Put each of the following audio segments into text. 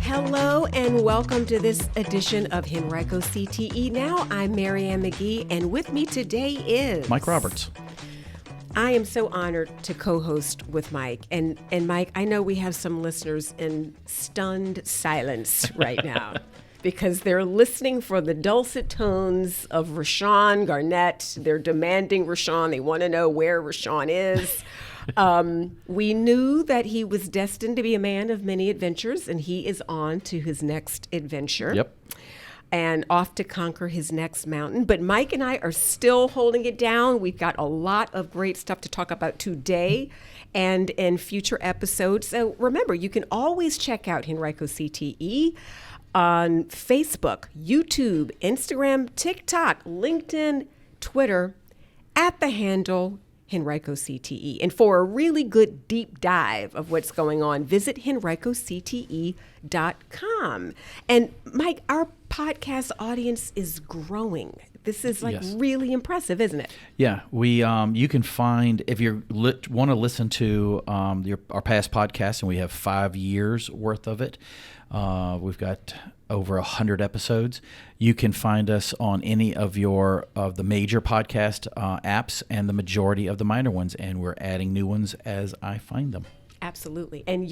Hello and welcome to this edition of Henrico CTE. Now I'm Marianne McGee, and with me today is Mike Roberts. I am so honored to co-host with Mike. And Mike, I know we have some listeners in stunned silence right now because they're listening for the dulcet tones of Rashawn Garnett. They're demanding Rashawn. They want to know where Rashawn is. We knew that he was destined to be a man of many adventures, and he is on to his next adventure. Yep. And off to conquer his next mountain. But Mike and I are still holding it down. We've got a lot of great stuff to talk about today and in future episodes. So remember, you can always check out Henrico CTE on Facebook, YouTube, Instagram, TikTok, LinkedIn, Twitter, at the handle Henrico CTE. And for a really good deep dive of what's going on, visit henricocte.com. And Mike, our podcast audience is growing. This is really impressive, isn't it? Yeah, we you can find, if you want to listen to our past podcasts, and we have 5 years worth of it. We've got over 100 episodes. You can find us on any of the major podcast apps and the majority of the minor ones, and we're adding new ones as I find them. Absolutely. And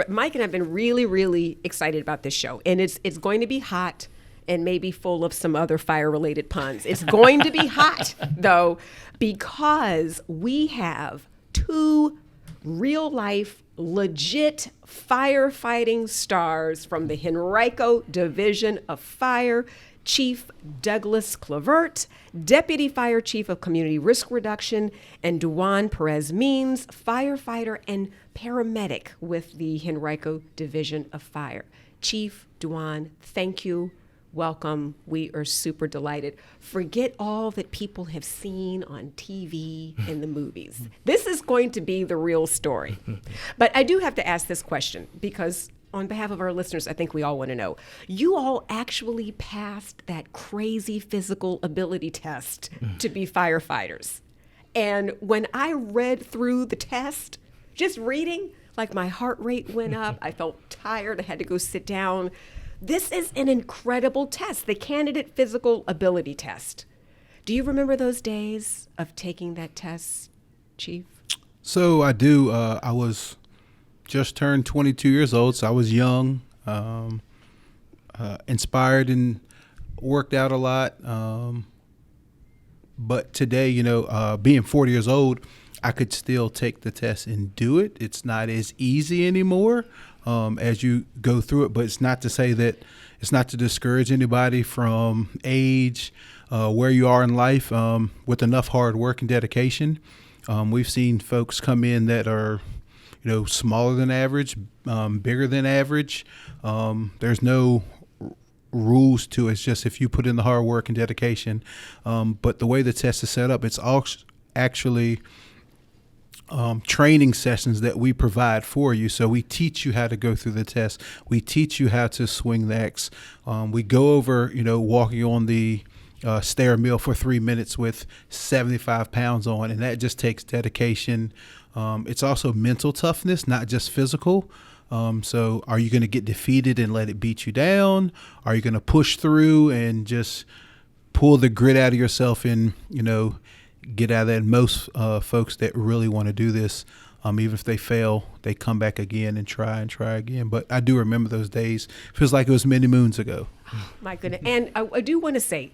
Mike and I have been really, really excited about this show, and it's going to be hot and maybe full of some other fire-related puns. It's going to be hot, though, because we have two real-life, legit firefighting stars from the Henrico Division of Fire, Chief Douglas Clevert, Deputy Fire Chief of Community Risk Reduction, and Duan Perez-Means, firefighter and paramedic with the Henrico Division of Fire. Chief Duan, thank you. Welcome. We are super delighted. Forget all that people have seen on TV and the movies. This is going to be the real story. But I do have to ask this question because on behalf of our listeners, I think we all want to know. You all actually passed that crazy physical ability test to be firefighters. And when I read through the test, just reading, like my heart rate went up. I felt tired. I had to go sit down. This is an incredible test, the candidate physical ability test. Do you remember those days of taking that test, Chief? So I do. I was just turned 22 years old, so I was young, inspired, and worked out a lot. But today, being 40 years old, I could still take the test and do it. It's not as easy anymore as you go through it, but it's not to say that it's not to discourage anybody from age, where you are in life, with enough hard work and dedication. We've seen folks come in that are, smaller than average, bigger than average. There's no rules to it. It's just if you put in the hard work and dedication. But the way the test is set up, it's actually training sessions that we provide for you. So we teach you how to go through the test. We teach you how to swing the X. We go over, walking on the stair mill for 3 minutes with 75 pounds on, and that just takes dedication. It's also mental toughness, not just physical. So are you going to get defeated and let it beat you down? Are you going to push through and just pull the grit out of yourself and, get out of that? Most folks that really want to do this, even if they fail, they come back again and try again. But I do remember those days. Feels like it was many moons ago. Oh, my goodness. And I do want to say,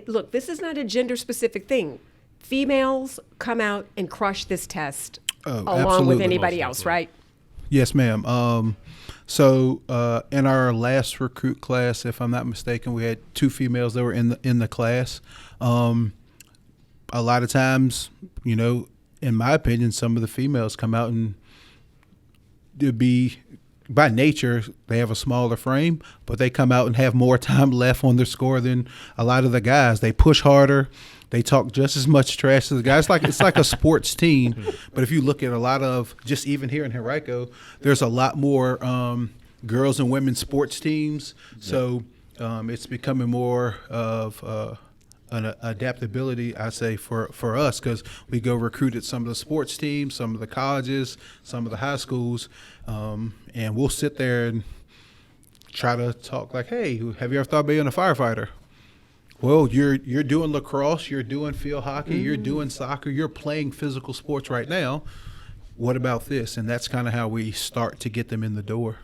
look, this is not a gender-specific thing. Females come out and crush this test along absolutely. with anybody else, right? Yes, ma'am. So in our last recruit class, if I'm not mistaken, we had 2 females that were in the class. A lot of times, in my opinion, some of the females come out and by nature, they have a smaller frame, but they come out and have more time left on their score than a lot of the guys. They push harder. They talk just as much trash as the guys. It's like a sports team. But if you look at a lot of, just even here in Henrico, there's a lot more girls and women's sports teams. So it's becoming more of an adaptability, I say, for us, because we go recruit at some of the sports teams, some of the colleges, some of the high schools, and we'll sit there and try to talk like, hey, have you ever thought about being a firefighter? Well, you're doing lacrosse, you're doing field hockey, you're doing soccer, you're playing physical sports right now. What about this? And that's kind of how we start to get them in the door.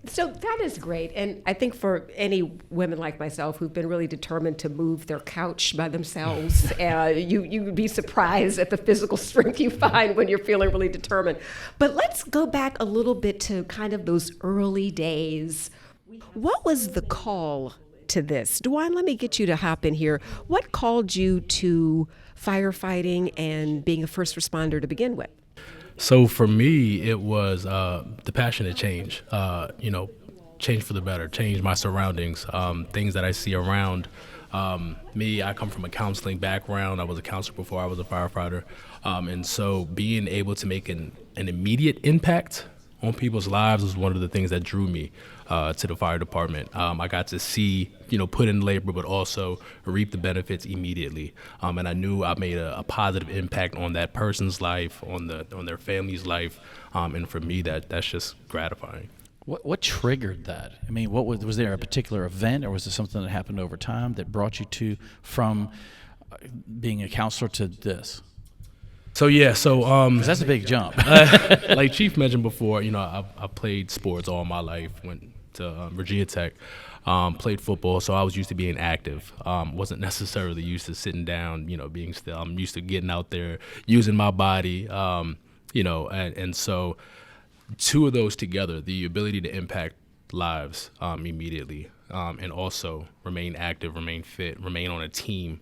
So that is great. And I think for any women like myself who've been really determined to move their couch by themselves, you would be surprised at the physical strength you find when you're feeling really determined. But let's go back a little bit to kind of those early days. What was the call to this? Duan, let me get you to hop in here. What called you to firefighting and being a first responder to begin with? So for me, it was the passion to change, change for the better, change my surroundings, things that I see around me. I come from a counseling background. I was a counselor before I was a firefighter. And so being able to make an immediate impact on people's lives was one of the things that drew me to the fire department. I got to see, put in labor, but also reap the benefits immediately. And I knew I made a positive impact on that person's life, on their family's life. And for me, that's just gratifying. What triggered that? I mean, was there a particular event, or was it something that happened over time that brought you from being a counselor to this? So 'cause that's a big jump. Like Chief mentioned before, I played sports all my life. Went to Virginia Tech, played football, so I was used to being active. Wasn't necessarily used to sitting down, being still. I'm used to getting out there, using my body, and so two of those together, the ability to impact lives immediately, and also remain active, remain fit, remain on a team,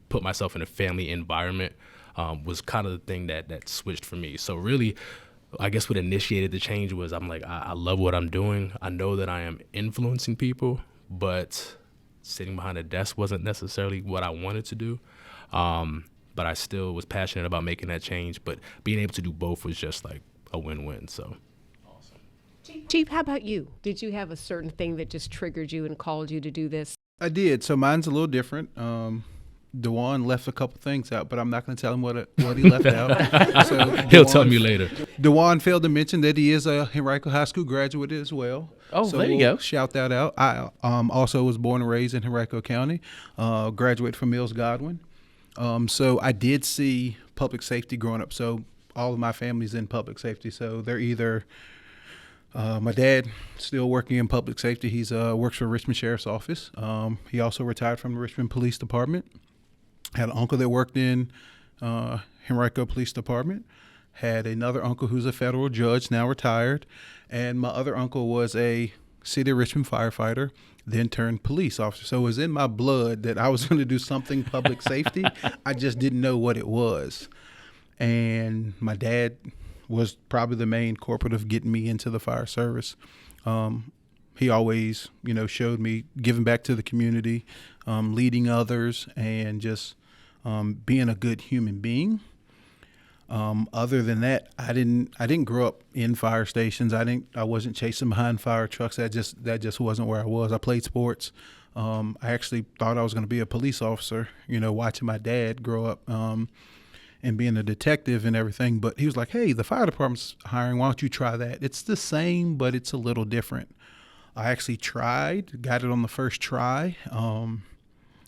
put myself in a family environment, was kind of the thing that switched for me. So really, I guess what initiated the change was I'm like, I love what I'm doing. I know that I am influencing people, but sitting behind a desk wasn't necessarily what I wanted to do. But I still was passionate about making that change. But being able to do both was just like a win-win. So. Chief, how about you? Did you have a certain thing that just triggered you and called you to do this? I did. So mine's a little different. Duan left a couple things out, but I'm not going to tell him what he left out. So He'll tell me later. Duan failed to mention that he is a Henrico High School graduate as well. Oh, so there you go. Shout that out. I also was born and raised in Henrico County, graduate from Mills Godwin. So I did see public safety growing up. So all of my family's in public safety. So they're either my dad still working in public safety. He's works for Richmond Sheriff's Office. He also retired from the Richmond Police Department. Had an uncle that worked in Henrico Police Department. Had another uncle who's a federal judge, now retired. And my other uncle was a City of Richmond firefighter, then turned police officer. So it was in my blood that I was going to do something public safety. I just didn't know what it was. And my dad was probably the main culprit of getting me into the fire service. He always, showed me giving back to the community, leading others, and just being a good human being. Other than that, I didn't grow up in fire stations. I wasn't chasing behind fire trucks. That just wasn't where I was. I played sports. I actually thought I was going to be a police officer, watching my dad grow up, and being a detective and everything. But he was like, hey, the fire department's hiring. Why don't you try that? It's the same, but it's a little different. I actually tried, got it on the first try,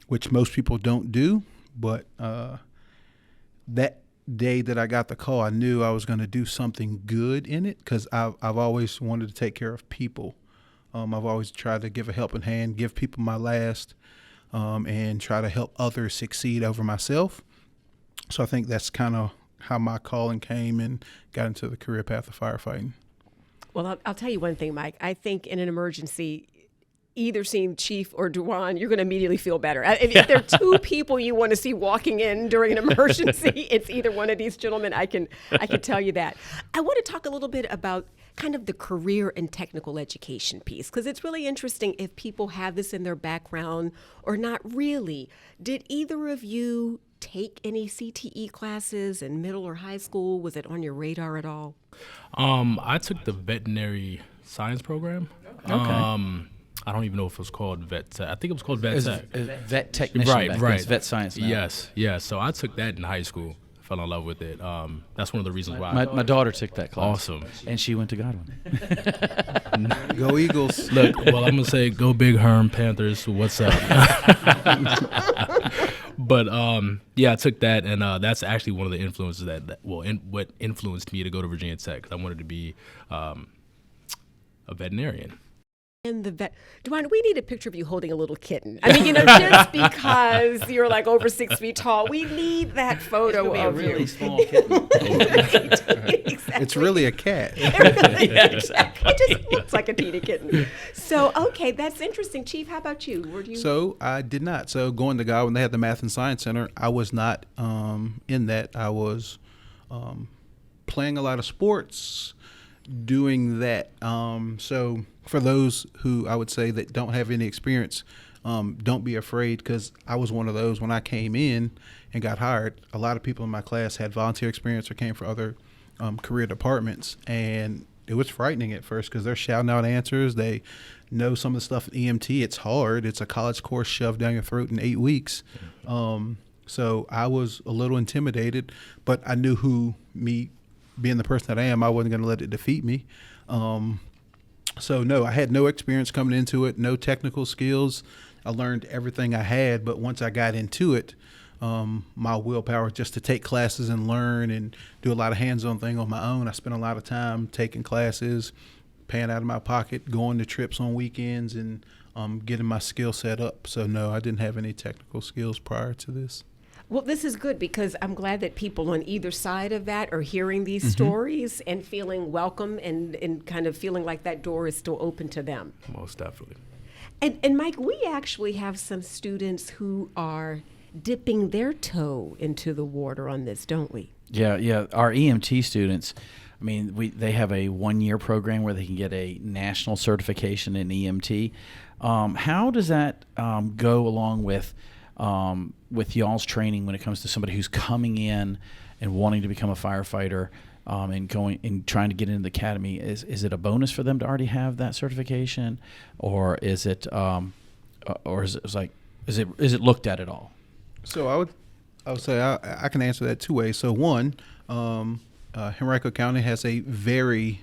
which most people don't do. But that day that I got the call, I knew I was going to do something good in it, because I've always wanted to take care of people. I've always tried to give a helping hand, give people my last, and try to help others succeed over myself. So I think that's kind of how my calling came and got into the career path of firefighting. Well, I'll tell you one thing, Mike. I think in an emergency, either seeing Chief or Duan, you're going to immediately feel better. If there are two people you want to see walking in during an emergency, it's either one of these gentlemen. I can tell you that. I want to talk a little bit about kind of the career and technical education piece, because it's really interesting if people have this in their background or not really. Did either of you take any CTE classes in middle or high school? Was it on your radar at all? I took the veterinary science program. Okay. I don't even know if it was called vet tech. I think it was called vet tech. Vet technician. Right, back then. right. It's vet science now. Yes, yes. So I took that in high school. Fell in love with it. That's one of the reasons why. My daughter took that class. Awesome. And she went to Godwin. Go Eagles. Look, well, I'm gonna say go Big Herm Panthers. What's up? But yeah, I took that, and that's actually one of the influences what influenced me to go to Virginia Tech, because I wanted to be a veterinarian. And the vet, Duan, we need a picture of you holding a little kitten. I mean, just because you're like over 6 feet tall, we need that photo of really you. small kitten. Exactly. It's really a cat. Yeah, exactly. It just looks like a teeny kitten. So, okay, that's interesting. Chief, how about you? Were you? So I did not. So going to God when they had the Math and Science Center, I was not in that. I was playing a lot of sports, doing that. So for those who I would say that don't have any experience, don't be afraid, because I was one of those. When I came in and got hired, a lot of people in my class had volunteer experience or came from other career departments, and it was frightening at first because they're shouting out answers. They know some of the stuff in EMT. It's hard. It's a college course shoved down your throat in 8 weeks. So I was a little intimidated, but I knew me being the person that I am, I wasn't going to let it defeat me. So no, I had no experience coming into it, no technical skills. I learned everything I had, but once I got into it, my willpower just to take classes and learn and do a lot of hands-on thing on my own. I spent a lot of time taking classes, paying out of my pocket, going to trips on weekends, and getting my skill set up. So no, I didn't have any technical skills prior to this. Well, this is good, because I'm glad that people on either side of that are hearing these stories and feeling welcome and kind of feeling like that door is still open to them. Most definitely. And Mike, we actually have some students who are dipping their toe into the water on this, don't we? Yeah. Our EMT students, I mean, they have a 1-year program where they can get a national certification in EMT. How does that go along with y'all's training when it comes to somebody who's coming in and wanting to become a firefighter and trying to get into the academy? Is it a bonus for them to already have that certification, or is it is it looked at at all? So I would say I can answer that 2 ways. So one, Henrico County has a very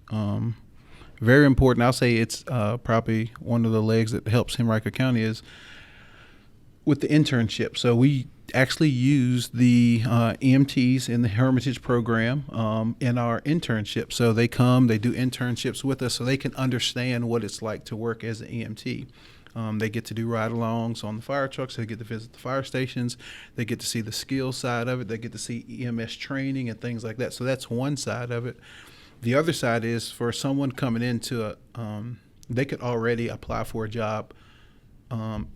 important, I'll say it's probably one of the legs that helps Henrico County is with the internship. So we actually use the EMTs in the Hermitage program in our internship. So they come, they do internships with us so they can understand what it's like to work as an EMT. They get to do ride-alongs on the fire trucks. They get to visit the fire stations. They get to see the skill side of it. They get to see EMS training and things like that. So that's one side of it. The other side is for someone coming into they could already apply for a job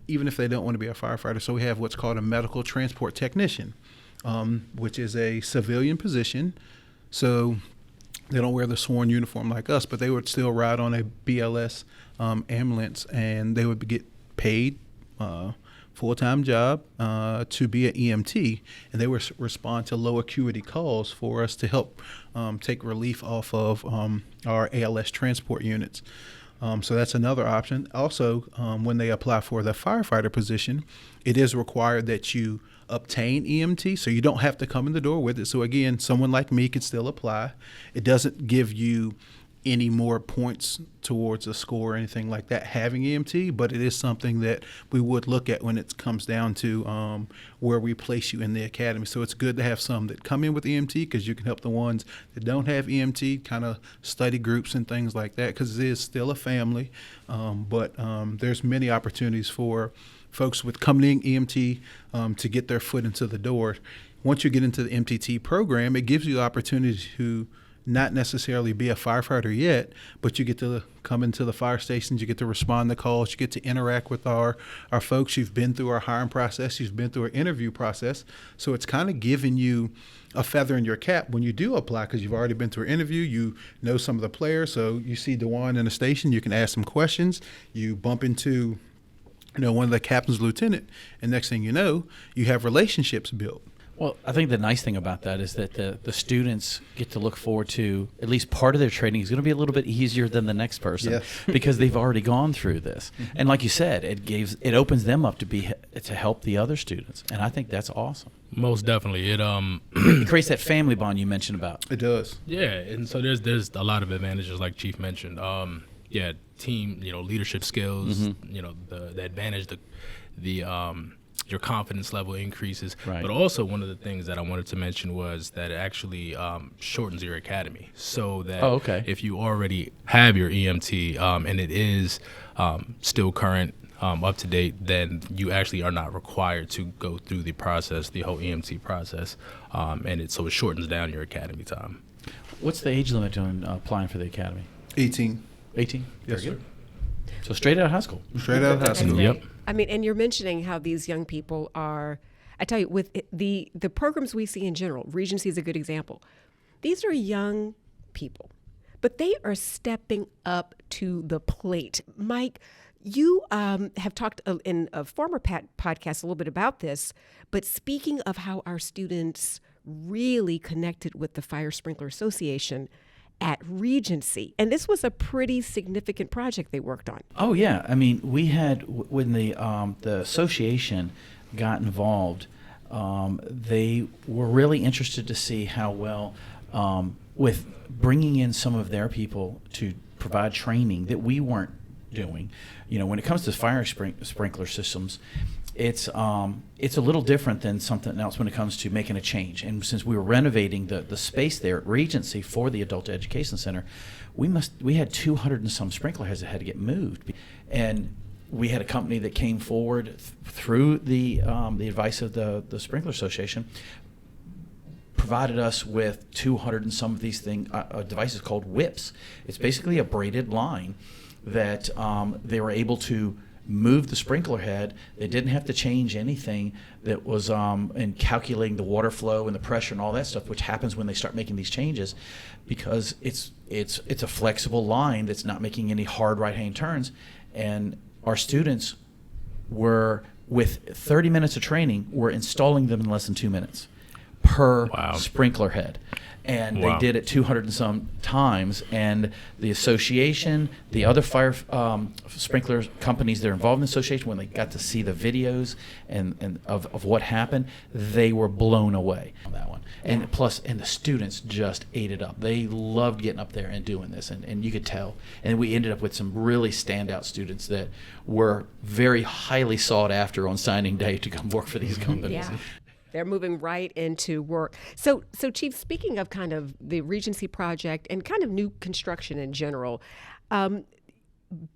even if they don't want to be a firefighter. So we have what's called a medical transport technician, which is a civilian position. So they don't wear the sworn uniform like us, but they would still ride on a BLS ambulance, and they would get paid full-time job to be an EMT, and they would respond to low acuity calls for us to help take relief off of our ALS transport units. So that's another option. Also, when they apply for the firefighter position, it is required that you obtain EMT, so you don't have to come in the door with it. So again, someone like me could still apply. It doesn't give you any more points towards a score or anything like that having EMT, but it is something that we would look at when it comes down to where we place you in the academy. So it's good to have some that come in with EMT, because you can help the ones that don't have EMT, kind of study groups and things like that, because it is still a family. But there's many opportunities for folks with coming in EMT to get their foot into the door. Once you get into the MTT program, it gives you the opportunity to not necessarily be a firefighter yet, but you get to come into the fire stations, you get to respond to calls, you get to interact with our folks. You've been through our hiring process, you've been through our interview process. So it's kind of giving you a feather in your cap when you do apply, because you've already been through an interview, you know some of the players. So you see Duan in the station, you can ask some questions, you bump into one of the captain's lieutenant, and next thing you know, you have relationships built. Well, I think the nice thing about that is that the students get to look forward to at least part of their training is going to be a little bit easier than the next person Yes. because they've already gone through this. And like you said, it opens them up to help the other students, and I think that's awesome. Most definitely. It creates that family bond you mentioned about. It does. Yeah, and so there's a lot of advantages, like Chief mentioned. Team, leadership skills. The advantage, your confidence level increases. Right. But also one of the things that I wanted to mention was that it actually shortens your academy, so that if you already have your EMT and it is still current, up to date, then you actually are not required to go through the process, the whole EMT process, so it shortens down your academy time. What's the age limit on applying for the academy? 18. 18? Yes, sir. So straight out of high school. Straight out of high That's school. great. Yep. I mean, and you're mentioning how these young people are, I tell you, with the programs we see in general, Regency is a good example. These are young people, but they are stepping up to the plate. Mike, you have talked in a former podcast a little bit about this, but speaking of how our students really connected with the Fire Sprinkler Association at Regency, and this was a pretty significant project they worked on. Oh yeah, I mean, we had when the association got involved, they were really interested to see how well, with bringing in some of their people to provide training that we weren't doing. When it comes to fire sprinkler systems, it's a little different than something else when it comes to making a change. And since we were renovating the space there at Regency for the Adult Education Center, we had 200 and some sprinkler heads that had to get moved. And we had a company that came forward through the advice of the Sprinkler Association, provided us with 200 and some of these devices called whips. It's basically a braided line that they were able to move the sprinkler head. They didn't have to change anything that was in calculating the water flow and the pressure and all that stuff, which happens when they start making these changes, because it's a flexible line that's not making any hard right-hand turns. And our students were, with 30 minutes of training, were installing them in less than 2 minutes per sprinkler head. And they did it 200 and some times. And the association, the other fire sprinkler companies that are involved in the association, when they got to see the videos and of what happened, they were blown away on that one. And the students just ate it up. They loved getting up there and doing this, and you could tell. And we ended up with some really standout students that were very highly sought after on signing day to come work for these companies. Yeah. They're moving right into work. So Chief, speaking of kind of the Regency project and kind of new construction in general,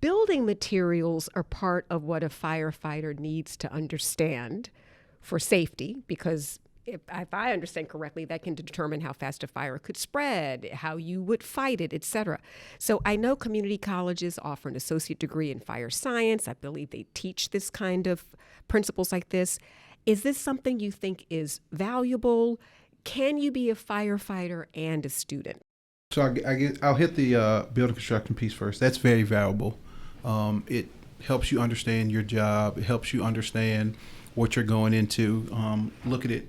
building materials are part of what a firefighter needs to understand for safety, because if I understand correctly, that can determine how fast a fire could spread, how you would fight it, et cetera. So I know community colleges offer an associate degree in fire science. I believe they teach this kind of principles like this. Is this something you think is valuable? Can you be a firefighter and a student? So I'll hit the building construction piece first. That's very valuable. It helps you understand your job. It helps you understand what you're going into. Look at it,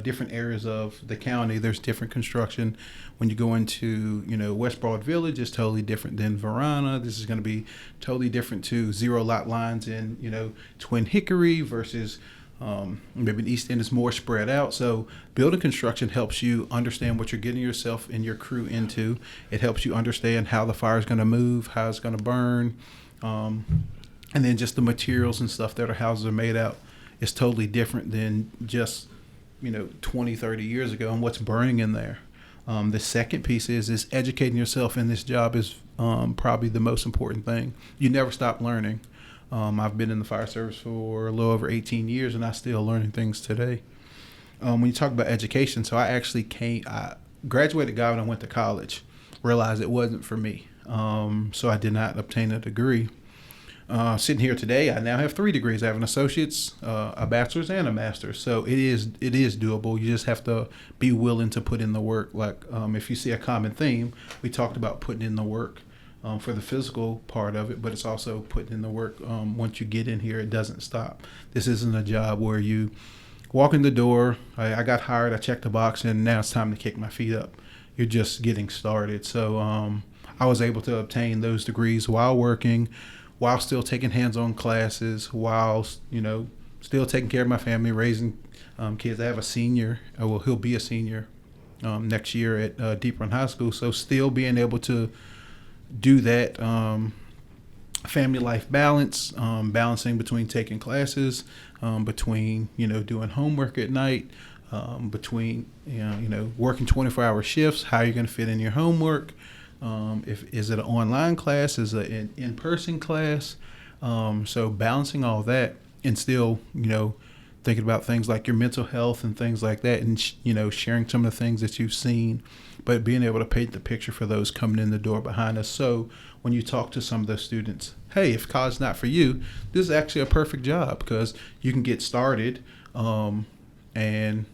different areas of the county. There's different construction. When you go into, West Broad Village, it's totally different than Verona. This is going to be totally different to zero lot lines in, Twin Hickory versus maybe the East End is more spread out. So building construction helps you understand what you're getting yourself and your crew into. It helps you understand how the fire is going to move, how it's going to burn, and then just the materials and stuff that our houses are made out is totally different than just 20, 30 years ago and what's burning in there. The second piece is educating yourself in this job is probably the most important thing. You never stop learning. I've been in the fire service for a little over 18 years, and I'm still learning things today. When you talk about education, so I graduated Godwin and went to college, realized it wasn't for me. So I did not obtain a degree. Sitting here today, I now have 3 degrees. I have an associate's, a bachelor's, and a master's. So it is doable. You just have to be willing to put in the work. Like if you see a common theme, we talked about putting in the work. For the physical part of it, but it's also putting in the work. Once you get in here, it doesn't stop. This isn't a job where you walk in the door. I got hired. I checked the box, and now it's time to kick my feet up. You're just getting started. So I was able to obtain those degrees while working, while still taking hands-on classes, while still taking care of my family, raising kids. I have a senior. Well, he'll be a senior next year at Deep Run High School. So still being able to do that family life balance, balancing between taking classes, between doing homework at night, between working 24-hour shifts. How you're going to fit in your homework? Is it an online class? Is it an in-person class? So balancing all that and still thinking about things like your mental health and things like that, and sharing some of the things that you've seen, but being able to paint the picture for those coming in the door behind us. So when you talk to some of those students, hey, if college is not for you, this is actually a perfect job because you can get started and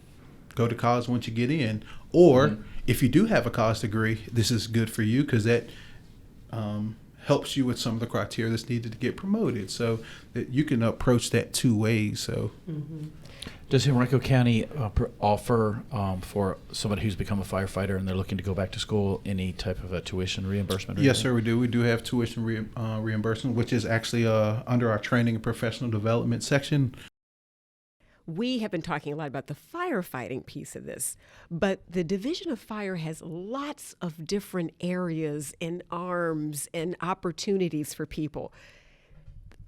go to college once you get in. Or if you do have a college degree, this is good for you because that helps you with some of the criteria that's needed to get promoted. So that you can approach that two ways. So. Does Henrico County offer for somebody who's become a firefighter and they're looking to go back to school any type of a tuition reimbursement? Yes, sir, we do. We do have tuition reimbursement, which is actually under our training and professional development section. We have been talking a lot about the firefighting piece of this, but the Division of Fire has lots of different areas and arms and opportunities for people.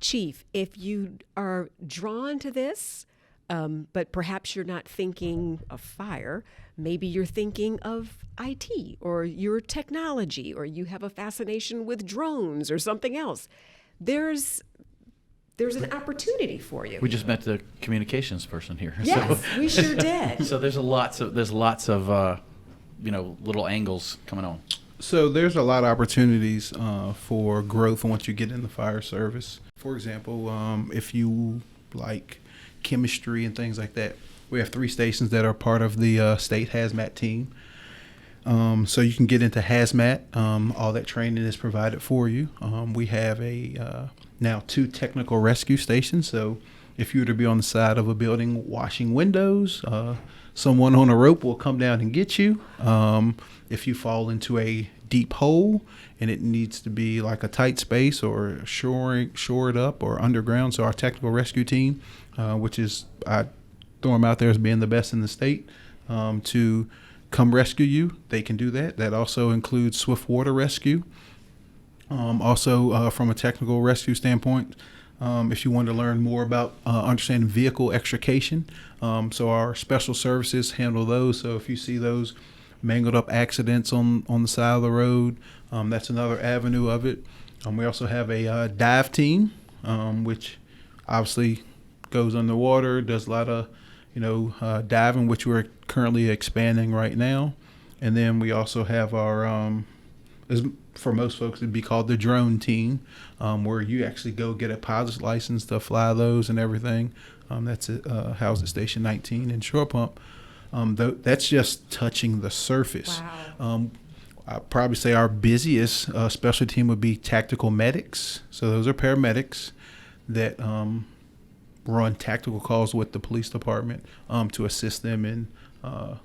Chief, if you are drawn to this, but perhaps you're not thinking of fire, maybe you're thinking of IT or your technology, or you have a fascination with drones or something else. There's an opportunity for you. We just met the communications person here. Yes, we sure did. So there's lots of little angles coming on. So there's a lot of opportunities for growth once you get in the fire service. For example, if you like chemistry and things like that, we have 3 stations that are part of the state hazmat team. So you can get into hazmat. All that training is provided for you. We have now 2 technical rescue stations. So if you were to be on the side of a building washing windows, someone on a rope will come down and get you. If you fall into a deep hole and it needs to be like a tight space or shored up or underground, so our technical rescue team, which is, I throw them out there as being the best in the state, to come rescue you, they can do that. That also includes swift water rescue. Also, from a technical rescue standpoint, if you want to learn more about understanding vehicle extrication, so our special services handle those. So if you see those mangled up accidents on the side of the road, that's another avenue of it. We also have a dive team, which obviously goes underwater, does a lot of diving, which we're currently expanding right now. And then we also have our for most folks it'd be called the drone team, where you actually go get a pilot's license to fly those and everything. That's housed at Station 19 in Shore Pump. That's just touching the surface. Wow. I'd probably say our busiest specialty team would be tactical medics. So those are paramedics that run tactical calls with the police department to assist them in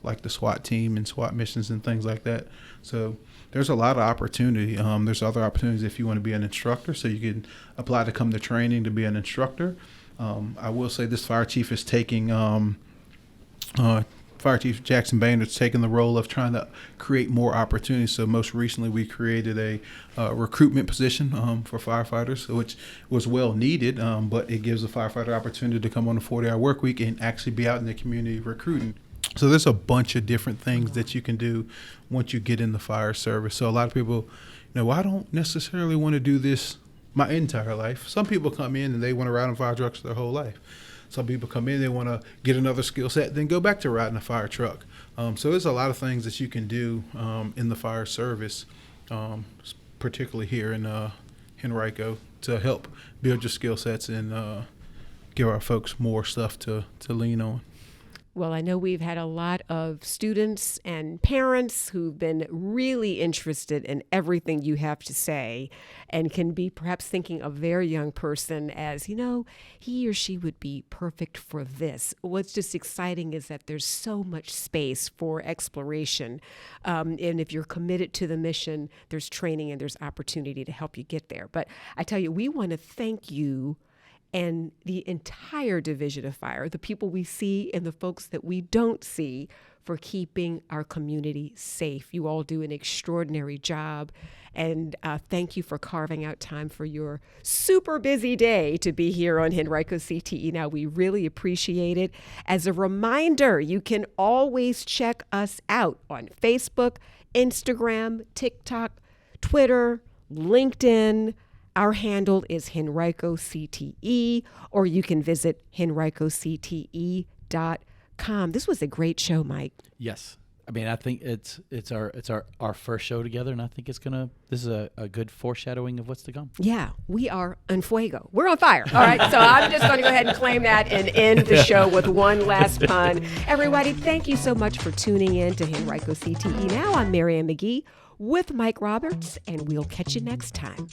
like the SWAT team and SWAT missions and things like that. So there's a lot of opportunity. There's other opportunities if you want to be an instructor, so you can apply to come to training to be an instructor. I will say this fire chief is taking Fire Chief Jackson Baynard's taken the role of trying to create more opportunities. So most recently we created a recruitment position for firefighters, which was well needed, but it gives a firefighter opportunity to come on a 40-hour work week and actually be out in the community recruiting. So there's a bunch of different things that you can do once you get in the fire service. So a lot of people, I don't necessarily want to do this my entire life. Some people come in and they want to ride on fire trucks their whole life. Some people come in, they want to get another skill set, then go back to riding a fire truck. So there's a lot of things that you can do in the fire service, particularly here in Henrico, to help build your skill sets and give our folks more stuff to lean on. Well, I know we've had a lot of students and parents who've been really interested in everything you have to say and can be perhaps thinking of their young person as, he or she would be perfect for this. What's just exciting is that there's so much space for exploration. And if you're committed to the mission, there's training and there's opportunity to help you get there. But I tell you, we want to thank you and the entire Division of Fire, the people we see and the folks that we don't see, for keeping our community safe. You all do an extraordinary job, and thank you for carving out time for your super busy day to be here on Henrico CTE. Now, we really appreciate it. As a reminder, you can always check us out on Facebook, Instagram, TikTok, Twitter, LinkedIn. Our handle is Henrico CTE, or you can visit henricocte.com. This was a great show, Mike. Yes. I mean, I think it's our first show together, and I think this is a good foreshadowing of what's to come. Yeah, we are en fuego. We're on fire. All right, so I'm just going to go ahead and claim that and end the show with one last pun. Everybody, thank you so much for tuning in to Henrico CTE. Now, I'm Marianne McGee with Mike Roberts, and we'll catch you next time.